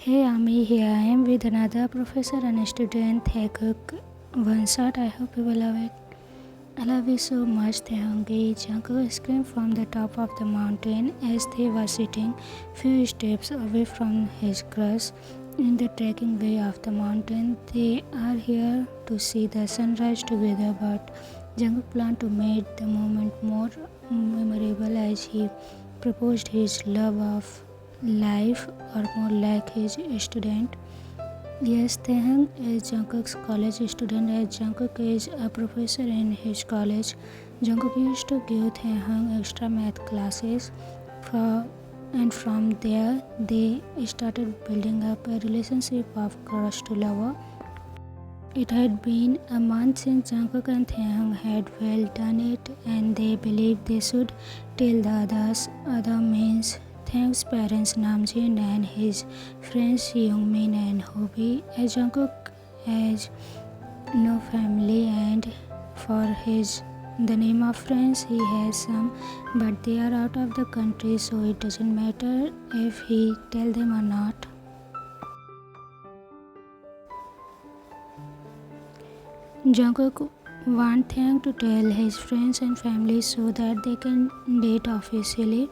Hey Ami, here I am with another professor and student, Taekook. One shot, I hope you will love it. I love you so much, Taehyung. Jungkook screamed from the top of the mountain as they were sitting few steps away from his crush in the trekking way of the mountain. They are here to see the sunrise together, but Jungkook planned to make the moment more memorable as he proposed his love of life, or more like his student. Yes, Taehyung is Jungkook's college student, as Jungkook is a professor in his college. Jungkook used to give Taehyung extra math classes, for, and from there they started building up a relationship of crush to lover. It had been a month since Jungkook and Taehyung had well done it, and they believed they should tell the others. Other means Taehyung's parents Namjoon and his friends Youngmin and Hobi, as Jungkook has no family, and for his the name of friends he has some, but they are out of the country, so it doesn't matter if he tell them or not. Jungkook wants Taehyung to tell his friends and family so that they can date officially.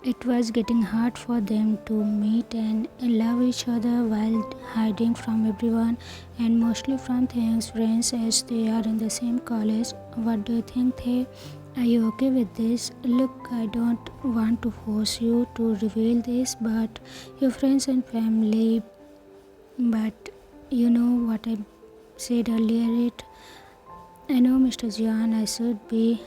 It was getting hard for them to meet and love each other while hiding from everyone, and mostly from Taehyung's friends, as they are in the same college. What do you think, Tae? Are you okay with this? Look, I don't want to force you to reveal this, but your friends and family, but you know what I said earlier, I know, Mr. Jian, I should be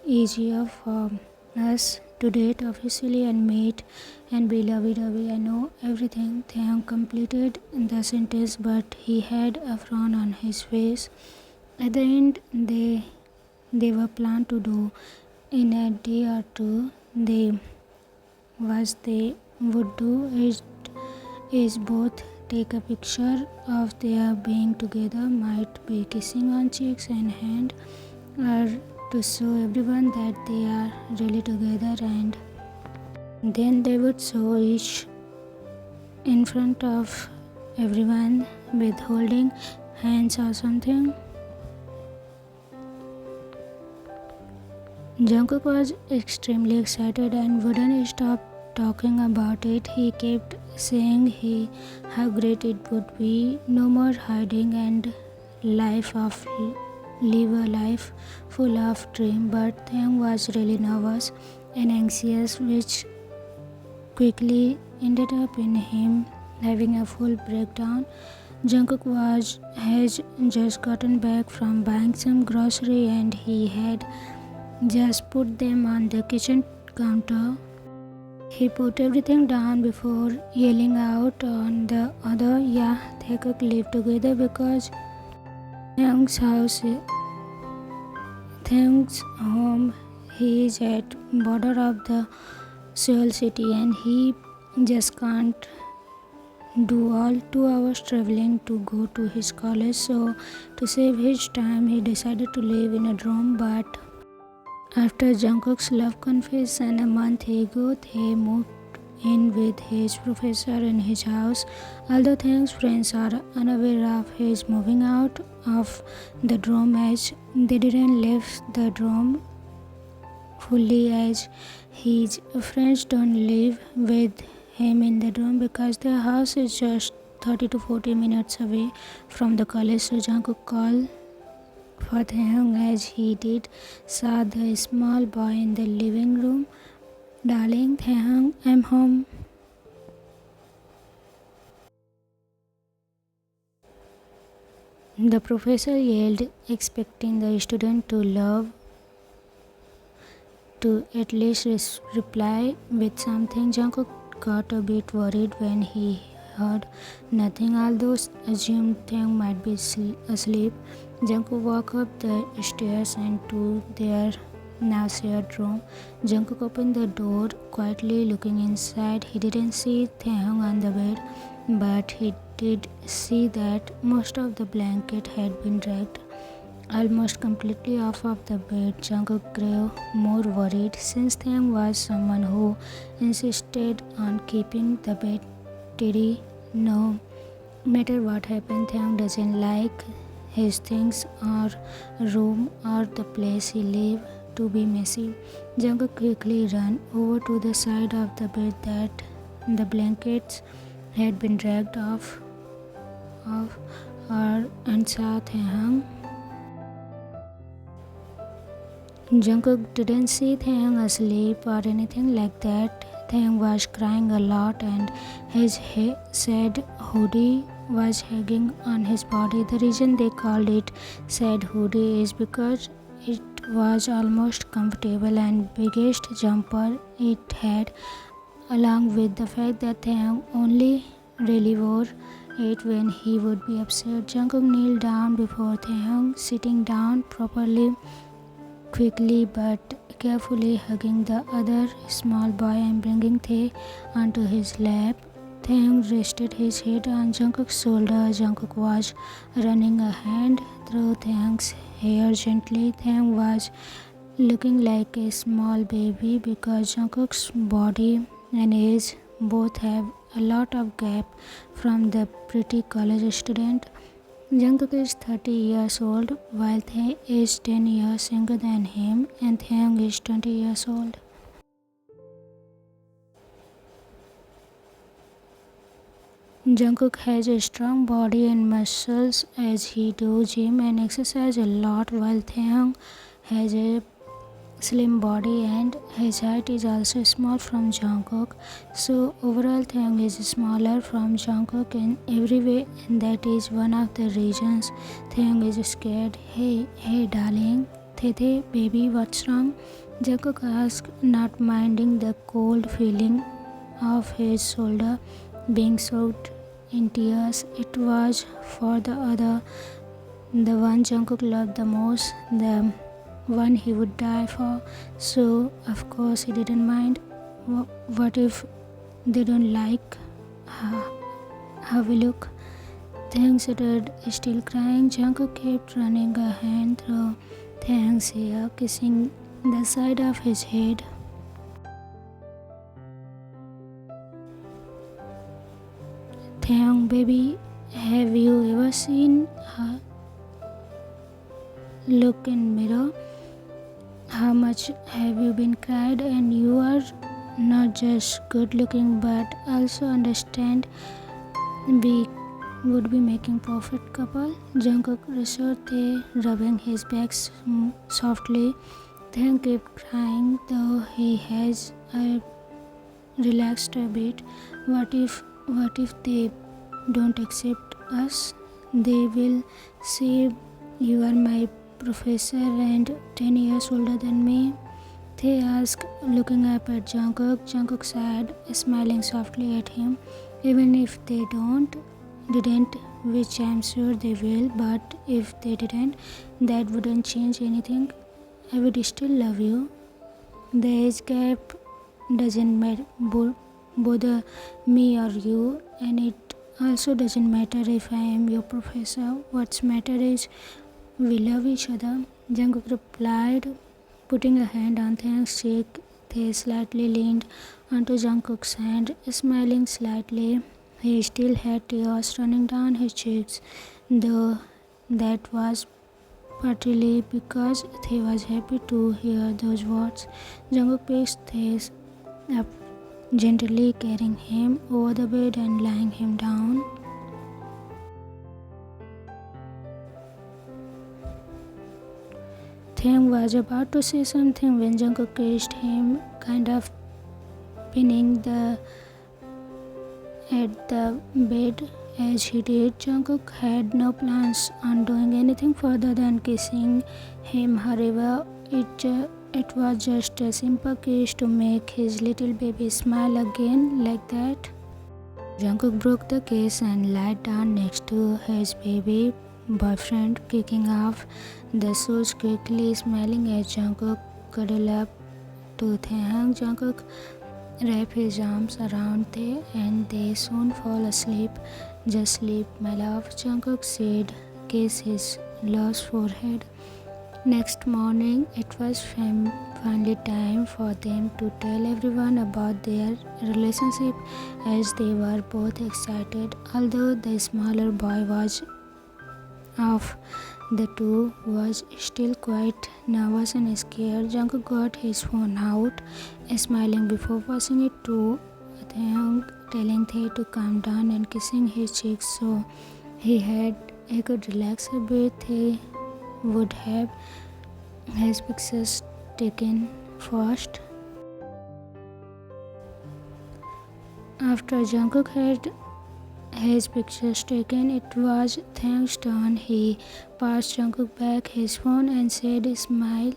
easier for us to date officially and meet and be lovey-dovey. I know everything. Taehyung completed the sentence, but he had a frown on his face. At the end, they were planned to do in a day or two. They would do is both take a picture of their being together, might be kissing on cheeks and hand, or to show everyone that they are really together, and then they would show each in front of everyone with holding hands or something. Jungkook was extremely excited and wouldn't stop talking about it. He kept saying how great it would be, no more hiding, and live a life full of dream. But Taehyung was really nervous and anxious, which quickly ended up in him having a full breakdown. Jungkook has just gotten back from buying some grocery, and he had just put them on the kitchen counter. He put everything down before yelling out on the other, yeah, Taekook live together, because Taehyung's home, he is at border of the Seoul city, and he just can't do all 2 hours traveling to go to his college. So to save his time, he decided to live in a dorm. But after Jungkook's love confession a month ago, they moved in with his professor in his house. Although Taehyung's friends are unaware of his moving out of the dorm, as they didn't leave the dorm fully, as his friends don't live with him in the dorm because their house is just 30 to 40 minutes away from the college. So Jungkook called for Taehyung, as he did saw the small boy in the living room. Darling, Taehyung, I'm home. The professor yelled, expecting the student to at least reply with something. Jungkook got a bit worried when he heard nothing, although assumed Taehyung might be asleep. Jungkook walked up the stairs and to their now shared room. Jungkook opened the door quietly. Looking inside, he didn't see Taehyung on the bed, but he did see that most of the blanket had been dragged almost completely off of the bed. Jungkook grew more worried, since Taehyung was someone who insisted on keeping the bed tidy. No matter what happened, Taehyung doesn't like his things or room or the place he lives to be messy. Jungkook quickly ran over to the side of the bed that the blankets had been dragged off and saw Taehyung. Jungkook didn't see Taehyung asleep or anything like that. Taehyung was crying a lot and his sad hoodie was hanging on his body. The reason they called it sad hoodie is because it was almost comfortable and biggest jumper it had, along with the fact that Taehyung only really wore it when he would be upset. Jungkook kneeled down before Taehyung, sitting down properly, quickly but carefully hugging the other small boy and bringing Tae onto his lap. Taehyung rested his head on Jungkook's shoulder. Jungkook was running a hand through Taehyung's hair gently. Taehyung was looking like a small baby because Jungkook's body and age both have a lot of gap from the pretty college student. Jungkook is 30 years old, while Tae is 10 years younger than him, and Taehyung is 20 years old. Jungkook has a strong body and muscles as he do gym and exercise a lot, while Taehyung has a slim body and his height is also small from Jungkook. So overall Taehyung is smaller from Jungkook in every way, and that is one of the reasons Taehyung is scared. Hey darling, Tae, baby, what's wrong? Jungkook asked, not minding the cold feeling of his shoulder being soaked in tears. It was for the one Jungkook loved the most, the one he would die for, so of course he didn't mind. What if they don't like how we look? Taehyung started still crying. Jungkook kept running a hand through Taehyung's hair, kissing the side of his head. Taehyung, baby, have you ever seen her look in mirror? How much have you been cried? And you are not just good looking but also understand we would be making perfect couple. Jungkook reassured Tae, rubbing his back softly. Taehyung kept crying though he has relaxed a bit. What if they don't accept us? They will say you are my professor and 10 years older than me. Tae asked, looking up at Jungkook. Jungkook said, smiling softly at him, even if they didn't, which I'm sure they will, but if they didn't, that wouldn't change anything. I would still love you. The age gap doesn't bother me or you, and it also doesn't matter if I am your professor. What's matter is we love each other. Jungkook replied, putting a hand on Taehyung's cheek. Tae slightly leaned onto Jungkook's hand, smiling slightly. He still had tears running down his cheeks, though that was partly because Tae was happy to hear those words. Jungkook picked Tae up gently, carrying him over the bed and lying him down. Taehyung was about to say something when Jungkook kissed him, kind of pinning at the bed as he did. Jungkook had no plans on doing anything further than kissing him. However, it was just a simple kiss to make his little baby smile again like that. Jungkook broke the kiss and lied down next to his baby boyfriend, kicking off the shoes quickly, smiling as Jungkook cuddled up to Taehyung. Jungkook wrapped his arms around Tae and they soon fall asleep. Just sleep, my love, Jungkook said, kiss his love's forehead. Next morning, it was finally time for them to tell everyone about their relationship as they were both excited. Although the smaller boy was of the two was still quite nervous and scared, Jungkook got his phone out, smiling before passing it to Taehyung, telling Tae to calm down and kissing his cheeks so he could relax a bit. He would have his pictures taken first. After Jungkook had his pictures taken, it was Taehyung's turn. He passed Jungkook back his phone and said, "Smile.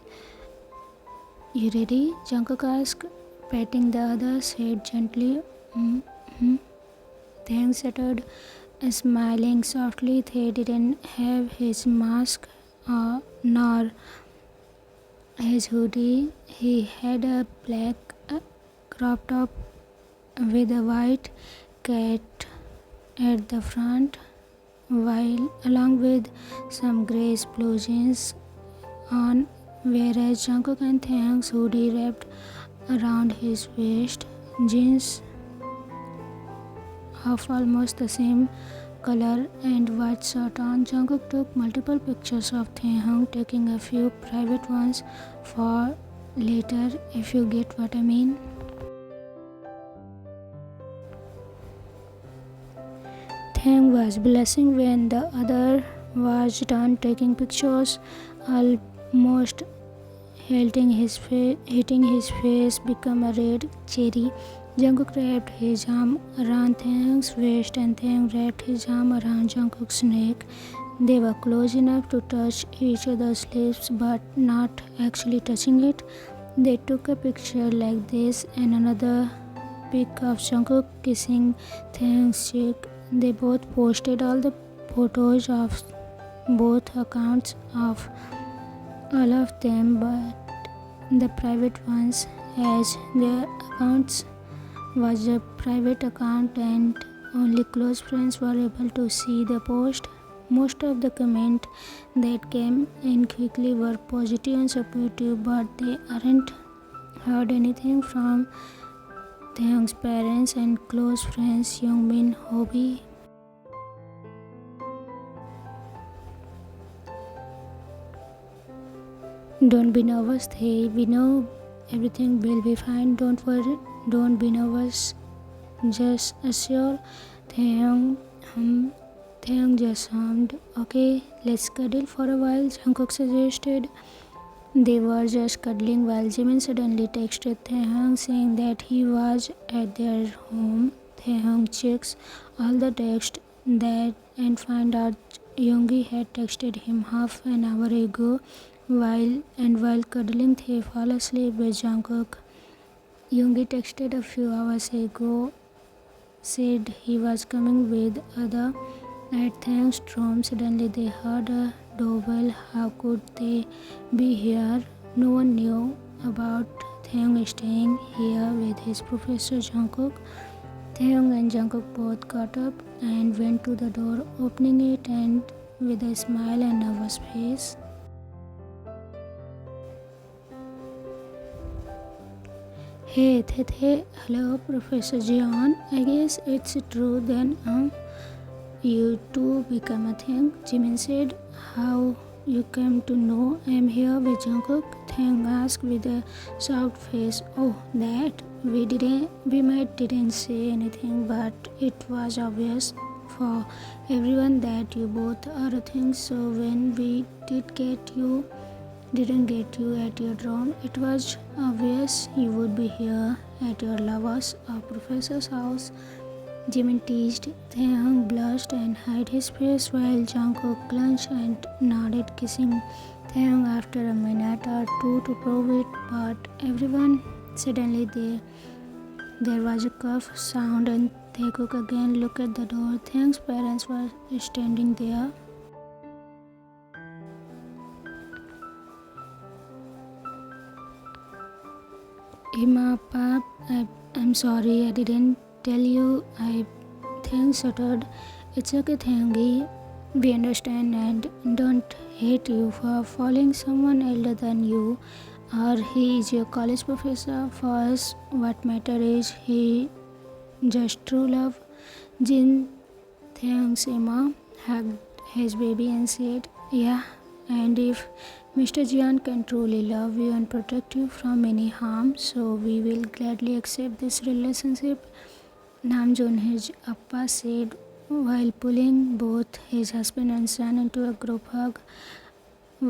You ready?" Jungkook asked, patting the other's head gently. Mm-hmm. Taehyung stuttered, smiling softly. They didn't have his mask nor his hoodie. He had a black crop top with a white cat at the front, while along with some grey blue jeans on, whereas Jungkook and Taehyung's hoodie wrapped around his waist. Jeans of almost the same color and white shirt on. Jungkook took multiple pictures of Taehyung, taking a few private ones for later, if you get what I mean. Taehyung was blushing when the other was done taking pictures, almost hitting his face become a red cherry. Jungkook wrapped his arm around Taehyung's waist and Taehyung wrapped his arm around Jungkook's neck. They were close enough to touch each other's lips but not actually touching it. They took a picture like this and another pic of Jungkook kissing Taehyung's cheek. They both posted all the photos of both accounts of all of them but the private ones, as their accounts was a private account and only close friends were able to see the post. Most of the comments that came in quickly were positive and supportive, but they aren't heard anything from Taehyung's parents and close friends Youngmin, Hobby. Don't be nervous, Tae. We know everything will be fine. Don't worry. Don't be nervous. Just assure Taehyung. Taehyung just hummed. Okay, let's cuddle for a while, Jungkook suggested. They were just cuddling while Jimin suddenly texted Taehyung saying that he was at their home. Taehyung checks all the text that and find out Yoongi had texted him half an hour ago. While cuddling, they fall asleep with Jungkook. Yoongi texted a few hours ago, said he was coming with Ada at Taehyung's room. Suddenly they heard a doorbell. How could they be here? No one knew about Taehyung staying here with his professor Jungkook. Taehyung and Jungkook both got up and went to the door, opening it and with a smile and nervous face. Hey, hello, Professor Jian. I guess it's true then, you two become a thing, Jimin said. How you came to know I'm here with Jungkook? Taehyung asked with a shocked face. Oh, that we didn't say anything, but it was obvious for everyone that you both are a thing. So when we didn't get you at your room, it was obvious you would be here at your lover's or professor's house, Jimin teased. Taehyung blushed and hid his face while Jungkook clenched and nodded, kissing Taehyung after a minute or two to prove it, but everyone suddenly there was a cough sound and Taekook again looked at the door. Taehyung's parents were standing there. Ima, Pap, I'm sorry, I didn't tell you. Taehyung stuttered. It's okay, Taehyungi. We understand and don't hate you for following someone elder than you, or he is your college professor. For us, what matter is he just true love. Jin Taehyung's Emma hugged his baby and said, "Yeah, and if Mr. Jian can truly love you and protect you from any harm, so we will gladly accept this relationship." Namjoon, his appa, said while pulling both his husband and son into a group hug.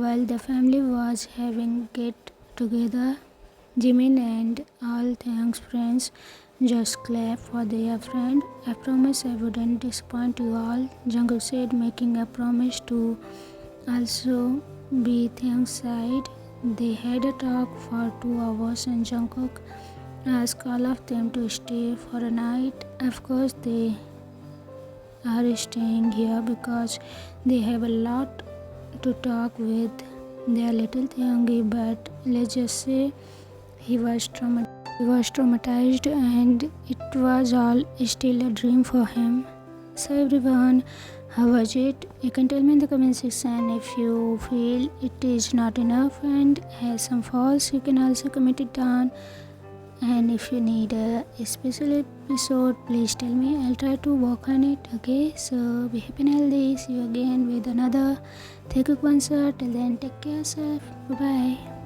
While the family was having get together, Jimin and all Taehyung's friends just clapped for their friend. "I promise I wouldn't disappoint you all," Jungkook said, making a promise to also be Taehyung's side. They had a talk for 2 hours and Jungkook asked all of them to stay for a night. Of course, they are staying here because they have a lot to talk with their little Taehyungi, but let's just say he was traumatized and it was all still a dream for him. So everyone, how was it? You can tell me in the comment section if you feel it is not enough and has some faults. You can also comment it down. And if you need a special episode, please tell me. I'll try to work on it. Okay, so be happy and healthy. See you again with another Taekook one shot. Till then, take care of yourself. Bye bye.